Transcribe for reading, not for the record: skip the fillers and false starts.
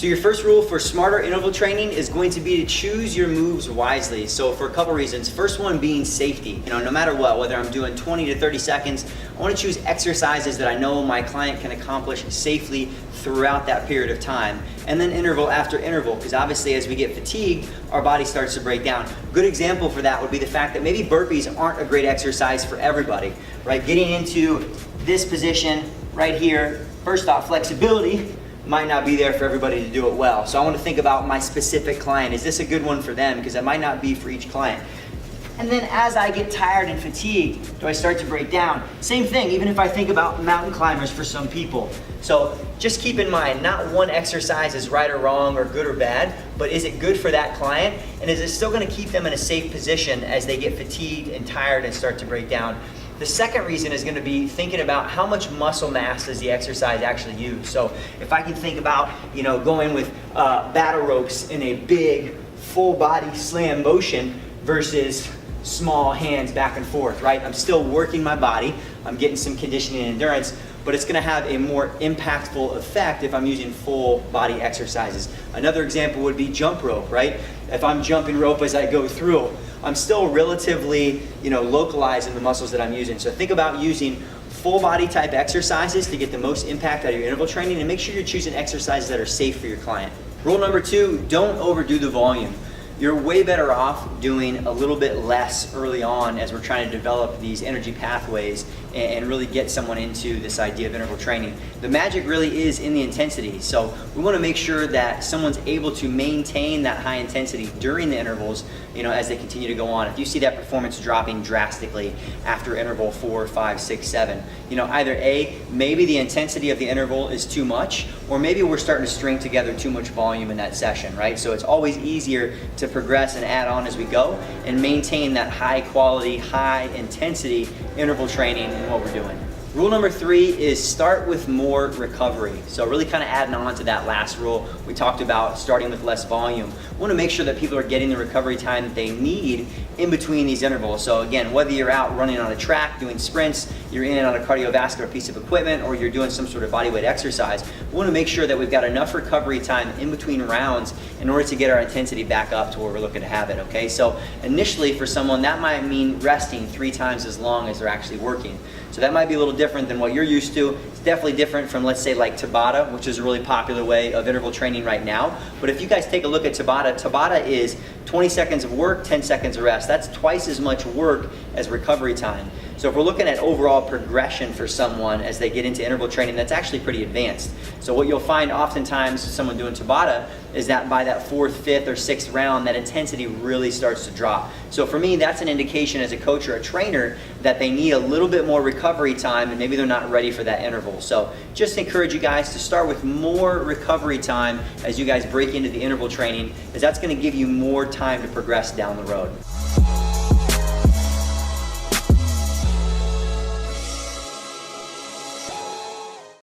So your first rule for smarter interval training is going to be to choose your moves wisely. So for a couple reasons. First one being safety. No matter what, whether I'm doing 20 to 30 seconds, I want to choose exercises that I know my client can accomplish safely throughout that period of time. And then interval after interval, because obviously as we get fatigued, our body starts to break down. Good example for that would be the fact that maybe burpees aren't a great exercise for everybody, right? Getting into this position right here, first off, flexibility might not be there for everybody to do it well. So I want to think about my specific client. Is this a good one for them? Because it might not be for each client. And then as I get tired and fatigued, do I start to break down? Same thing, even if I think about mountain climbers for some people. So just keep in mind, not one exercise is right or wrong or good or bad, but is it good for that client? And is it still going to keep them in a safe position as they get fatigued and tired and start to break down? The second reason is going to be thinking about how much muscle mass does the exercise actually use. So if I can think about, going with battle ropes in a big full body slam motion versus small hands back and forth, right? I'm still working my body, I'm getting some conditioning and endurance, but it's going to have a more impactful effect if I'm using full body exercises. Another example would be jump rope, right? If I'm jumping rope as I go through, I'm still relatively, localized in the muscles that I'm using. So think about using full body type exercises to get the most impact out of your interval training, and make sure you're choosing exercises that are safe for your client. Rule number 2, don't overdo the volume. You're way better off doing a little bit less early on as we're trying to develop these energy pathways and really get someone into this idea of interval training. The magic really is in the intensity. So we want to make sure that someone's able to maintain that high intensity during the intervals, as they continue to go on. If you see that performance dropping drastically after interval 4, 5, 6, 7, either A, maybe the intensity of the interval is too much, or maybe we're starting to string together too much volume in that session, right? So it's always easier to progress and add on as we go and maintain that high quality, high intensity interval training in what we're doing. Rule number 3 is start with more recovery. So really kind of adding on to that last rule, we talked about starting with less volume. We want to make sure that people are getting the recovery time that they need in between these intervals. So again, whether you're out running on a track, doing sprints, you're in on a cardiovascular piece of equipment, or you're doing some sort of bodyweight exercise, we want to make sure that we've got enough recovery time in between rounds in order to get our intensity back up to where we're looking to have it, okay? So initially for someone, that might mean resting 3 times as long as they're actually working. So that might be a little different than what you're used to. It's definitely different from, let's say, like Tabata, which is a really popular way of interval training right now. But if you guys take a look at Tabata is 20 seconds of work, 10 seconds of rest. That's twice as much work as recovery time. So if we're looking at overall progression for someone as they get into interval training, that's actually pretty advanced. So what you'll find oftentimes someone doing Tabata is that by that 4th, 5th, or 6th round, that intensity really starts to drop. So for me, that's an indication as a coach or a trainer that they need a little bit more recovery time and maybe they're not ready for that interval. So just encourage you guys to start with more recovery time as you guys break into the interval training, as that's going to give you more time to progress down the road.